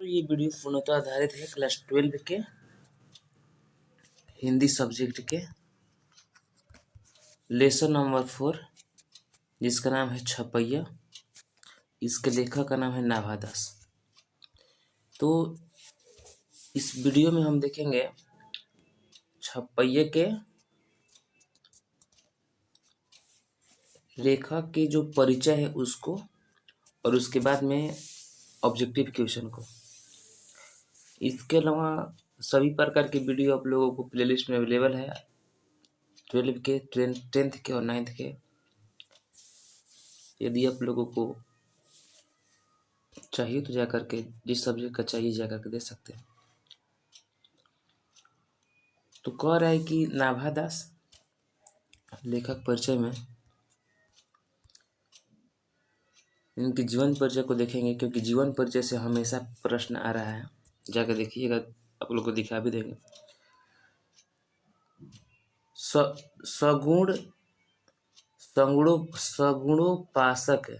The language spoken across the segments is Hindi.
दोस्तों ये वीडियो पूर्णतः आधारित है क्लास 12 के हिंदी सब्जेक्ट के लेसन नंबर 4 जिसका नाम है छपैया। इसके लेखक का नाम है नाभा दास। तो इस वीडियो में हम देखेंगे छपैया के लेखक के जो परिचय है उसको, और उसके बाद में ऑब्जेक्टिव क्वेश्चन को। इसके अलावा सभी प्रकार की वीडियो आप लोगों को प्लेलिस्ट में अवेलेबल है 12 के, 10th के और 9th के। यदि आप लोगों को चाहिए तो जाकर के, जिस सब्जेक्ट का चाहिए जाकर के दे सकते हैं। तो कह रहा है कि नाभा दास लेखक परिचय में इनके जीवन परिचय को देखेंगे, क्योंकि जीवन परिचय से हमेशा प्रश्न आ रहा है। जाकर देखिएगा, आप लोग को दिखा भी देंगे। सगुण सगुणोपासक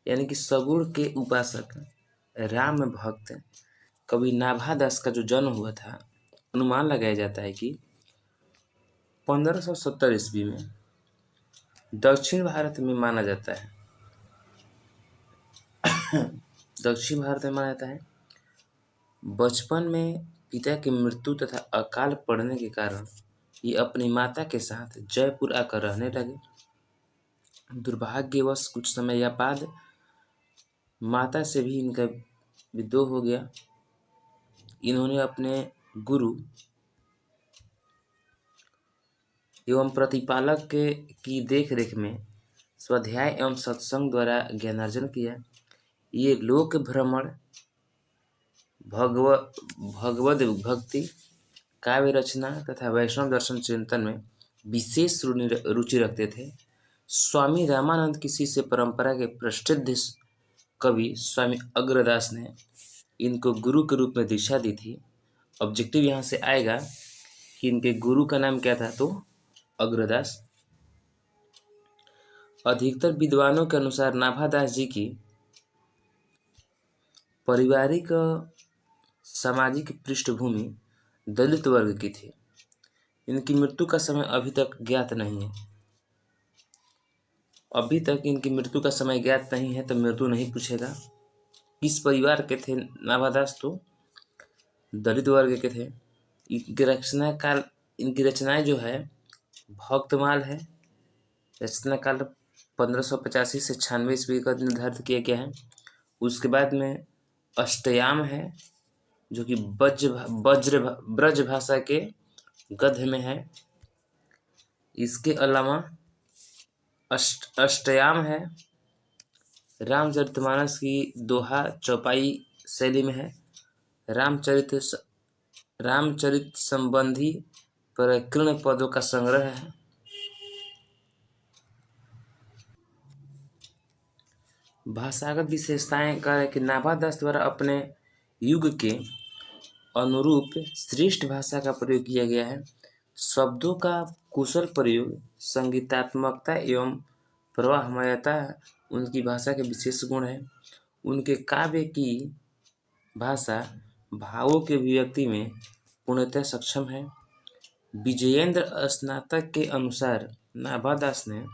यानी कि सगुण के उपासक राम भक्त कवि नाभा दास का जो जन्म हुआ था, अनुमान लगाया जाता है कि 1570 ईस्वी में दक्षिण भारत में माना जाता है। दक्षिण भारत में माना जाता है। बचपन में पिता की मृत्यु तथा अकाल पड़ने के कारण ये अपनी माता के साथ जयपुर आकर रहने लगे। दुर्भाग्यवश कुछ समय बाद माता से भी इनका विद्रोह हो गया। इन्होंने अपने गुरु एवं प्रतिपालक की देखरेख में स्वाध्याय एवं सत्संग द्वारा ज्ञानार्जन किया। ये लोक भ्रमण, भगवद भक्ति, काव्य रचना तथा वैष्णव दर्शन चिंतन में विशेष रुचि रखते थे। स्वामी रामानंद की शिष्य परंपरा के प्रसिद्ध कवि स्वामी अग्रदास ने इनको गुरु के रूप में दीक्षा दी थी। ऑब्जेक्टिव यहाँ से आएगा कि इनके गुरु का नाम क्या था, तो अग्रदास। अधिकतर विद्वानों के अनुसार नाभा दास जी की पारिवारिक सामाजिक पृष्ठभूमि दलित वर्ग की थी। इनकी मृत्यु का समय अभी तक ज्ञात नहीं है। अभी तक इनकी मृत्यु का समय ज्ञात नहीं है, तो मृत्यु नहीं पूछेगा। किस परिवार के थे नाभा दास, तो दलित वर्ग के थे। इनकी रचनाएं जो है भक्तमाल है। रचना काल 1585 से 96 ईस्वी का निर्धारित किया गया है। उसके बाद में अष्टयाम है, जो कि ब्रज भाषा के गद्य में है। इसके अलावा अष्टयाम है, रामचरितमानस की दोहा चौपाई शैली में है। रामचरित संबंधी प्रकीर्ण पदों का संग्रह है। भाषागत विशेषताएं कह रहे कि नाभा दास द्वारा अपने युग के अनुरूप श्रेष्ठ भाषा का प्रयोग किया गया है। शब्दों का कुशल प्रयोग, संगीतात्मकता एवं प्रवाहमयता उनकी भाषा के विशेष गुण है। उनके काव्य की भाषा भावों के अभिव्यक्ति में पूर्णतः सक्षम है। विजयेंद्र स्नातक के अनुसार नाभा दास ने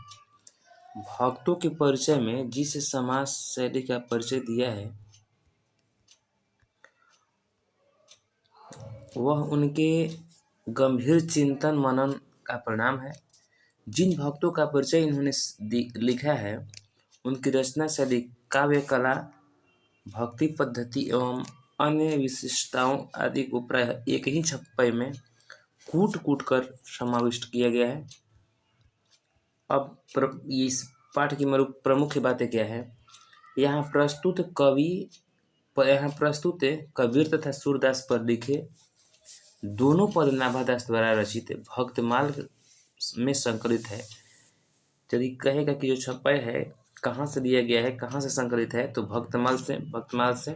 भक्तों के परिचय में जिस समास शैली का परिचय दिया है, वह उनके गंभीर चिंतन मनन का परिणाम है। जिन भक्तों का परिचय इन्होंने लिखा है, उनकी रचना शैली, काव्य कला, भक्ति पद्धति एवं अन्य विशिष्टताओं आदि को प्रायः एक ही छप्पे में कूट कर समाविष्ट किया गया है। अब इस पाठ की प्रमुख बातें क्या है। यहाँ प्रस्तुत कबीर तथा सूरदास पर लिखे दोनों पद नाभा दास द्वारा रचित भक्तमाल में संकलित है। यदि कहेगा कि जो छपाई है कहाँ से दिया गया है, कहाँ से संकलित है, तो भक्तमाल से।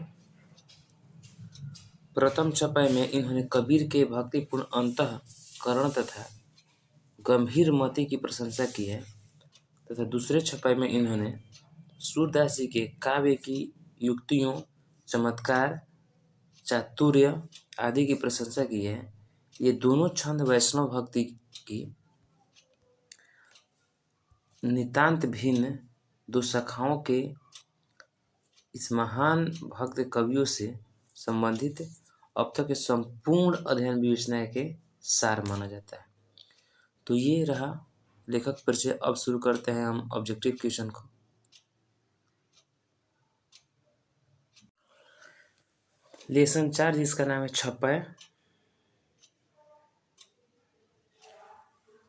प्रथम छपाई में इन्होंने कबीर के भक्तिपूर्ण अंतःकरण तथा गंभीर मति की प्रशंसा की है, तथा दूसरे छपाई में इन्होंने सूरदास जी के काव्य की युक्तियों, चमत्कार चातुर्य आदि की प्रशंसा की है। ये दोनों छंद वैष्णव भक्ति की नितांत भिन्न दो शाखाओं के इस महान भक्त कवियों से संबंधित अब तक के संपूर्ण अध्ययन विवेचना के सार माना जाता है। तो ये रहा लेखक परिचय। अब शुरू करते हैं हम ऑब्जेक्टिव क्वेश्चन को। लेसन 4 जिसका नाम है छपाई।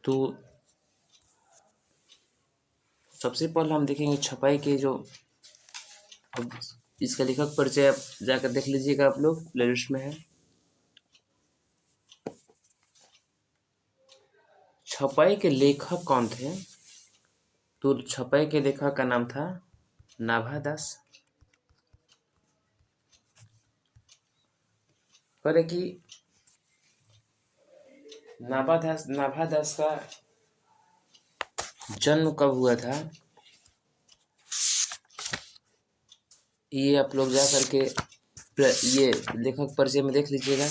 तो सबसे पहले हम देखेंगे छपाई के जो, अब इसका लेखक परिचय आप जाकर देख लीजिएगा, आप लोग प्लेलिस्ट में है। छपाई के लेखक कौन थे? तो छपाई के लेखक का नाम था नाभादास। करे कि नाभादास का जन्म कब हुआ था, ये आप लोग जा करके ये लेखक परिचय में देख लीजिएगा।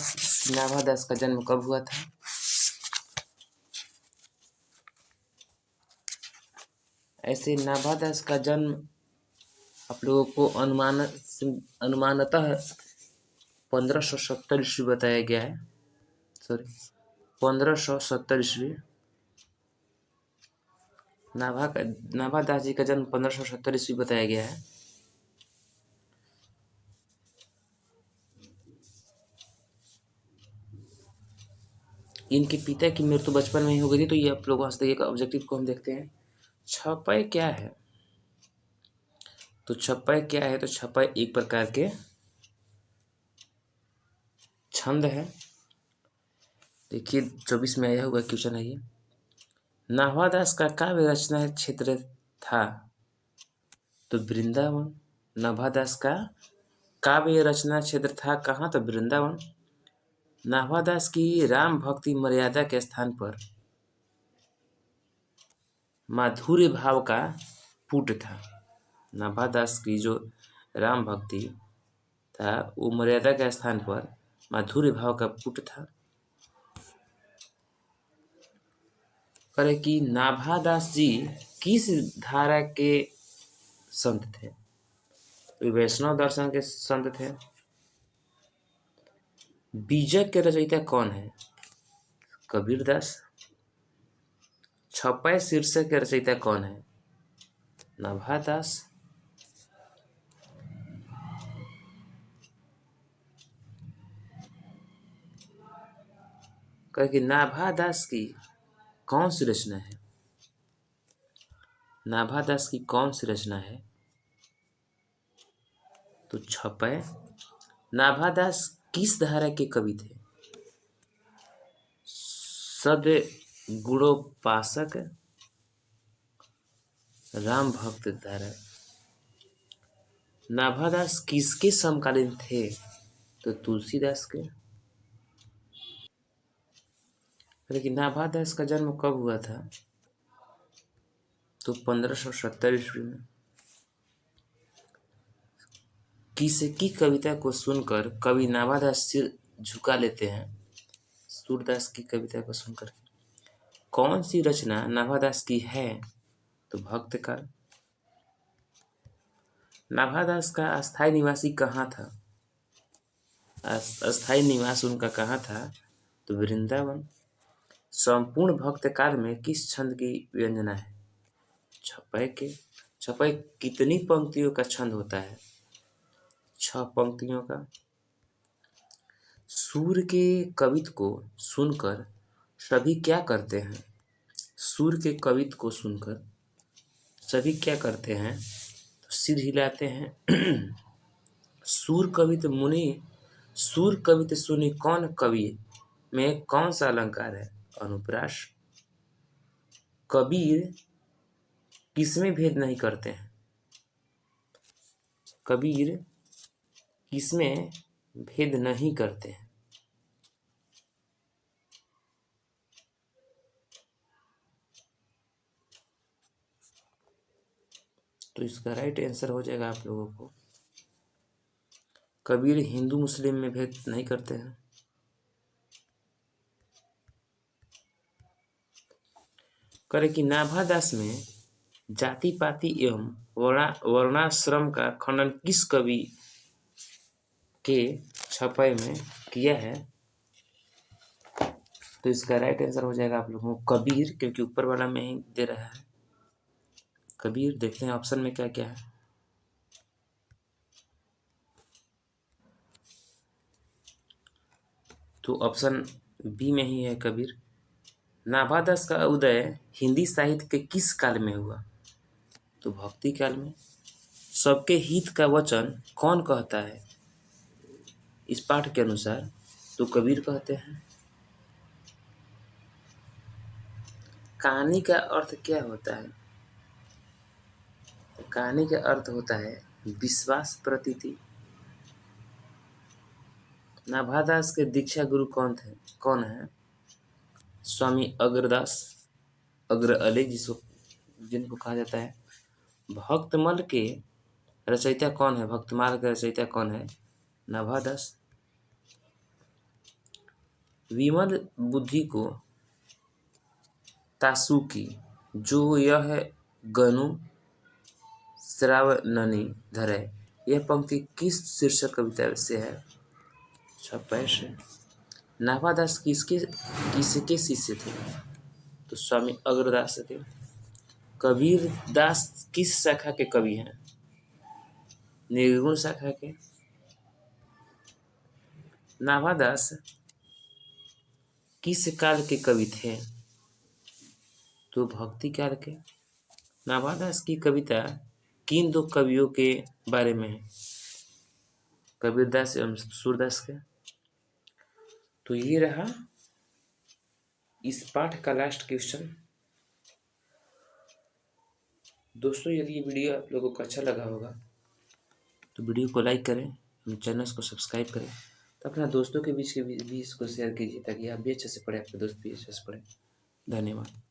नाभादास का जन्म कब हुआ था। ऐसे नाभादास का जन्म आप लोगों को अनुमानतः 1570 ईस्वी बताया गया है। सॉरी 1570 ईस्वी। नाभादास जी का जन्म 1570 ईस्वी बताया गया है। इनके पिता की मृत्यु बचपन में ही हो गई थी। तो ये आप लोग वास्तविक ऑब्जेक्टिव को हम देखते हैं। छपाई क्या है? तो छपाई क्या है? तो छपाई एक प्रकार के छंद है। देखिए 24 में आया हुआ क्वेश्चन है ये। नाभादास का काव्य रचना क्षेत्र था तो वृंदावन। नाभादास का काव्य रचना क्षेत्र था कहाँ? तो वृंदावन। नाभादास की राम भक्ति मर्यादा के स्थान पर माधुर्य भाव का पुट था। नाभादास की जो राम भक्ति था वो मर्यादा के स्थान पर माधुर्य भाव का पुट था। करे कि नाभादास जी किस धारा के संत थे? तो वैष्णव दर्शन के संत थे। बीजक के रचयिता कौन है? कबीरदास। छपाई शीर्षक के रचयिता कौन है? नाभादास। कहे कि नाभादास की कौन सी रचना है? नाभादास की कौन सी रचना है? तो छपाई। नाभादास किस धारा के कवि थे? सद्गुणोपासक राम भक्त धारा। नाभादास किसके समकालीन थे? तो तुलसीदास के। लेकिन नाभादास का जन्म कब हुआ था? तो 1570 ईस्वी में। किसकी कविता को सुनकर कवि नाभादास सिर झुका लेते हैं? सूरदास की कविता को सुनकर। कौन सी रचना नाभादास की है? तो भक्त काल। नाभादास का अस्थायी निवासी कहाँ था? अस्थायी निवास उनका कहाँ था? तो वृंदावन। संपूर्ण भक्त काल में किस छंद की व्यंजना है? छपाई के। छपाई कितनी पंक्तियों का छंद होता है? 6 पंक्तियों का। सूर्य के कवित्व को सुनकर सभी क्या करते हैं? सूर्य के कवित्व को सुनकर सभी क्या करते हैं? तो सिर हिलाते हैं। सूर कवित्व मुनि, सूर कवित्व सुनी कौन कवि में कौन सा अलंकार है? अनुप्रास। कबीर किसमें भेद नहीं करते हैं? कबीर किसमें भेद नहीं करते हैं? तो इसका राइट आंसर हो जाएगा आप लोगों को कबीर हिंदू मुस्लिम में भेद नहीं करते हैं। करे कि नाभादास में जाति पाति एवं वर्णाश्रम का खंडन किस कवि के छपाई में किया है? तो इसका राइट आंसर हो जाएगा आप लोगों को कबीर, क्योंकि ऊपर वाला में ही दे रहा है कबीर। देखते हैं ऑप्शन में क्या क्या है। तो ऑप्शन बी में ही है कबीर। नाभादास का उदय हिंदी साहित्य के किस काल में हुआ? तो भक्ति काल में। सबके हित का वचन कौन कहता है इस पाठ के अनुसार? तो कबीर कहते हैं। कहानी का अर्थ क्या होता है? कहानी का अर्थ होता है विश्वास प्रतीति। नाभादास के दीक्षा गुरु कौन है? स्वामी अग्रदास, अग्र अली जिनको कहा जाता है। भक्तमाल के रचयिता कौन है? भक्तमाल के रचयिता कौन है? नाभादास। विमल बुद्धि को तासुकी जो यह गनु श्रावणनी धरे, यह पंक्ति किस शीर्षक कविता से है? छपेश। नाभादास किसके शिष्य थे? तो स्वामी अग्रदास थे। कबीर दास किस शाखा के कवि हैं? निर्गुण शाखा के। नाभादास किस काल के कवि थे? तो भक्ति काल के। नाभादास की कविता किन दो कवियों के बारे में है? कबीरदास एवं सूरदास के। तो ये रहा इस पाठ का लास्ट क्वेश्चन। दोस्तों, यदि ये वीडियो आप लोगों को अच्छा लगा होगा तो वीडियो को लाइक करें, हम चैनल को सब्सक्राइब करें, तो अपना दोस्तों के बीच भी इसको शेयर कीजिए ताकि आप भी अच्छे से पढ़ें, आपके दोस्त भी अच्छे से पढ़ें। धन्यवाद।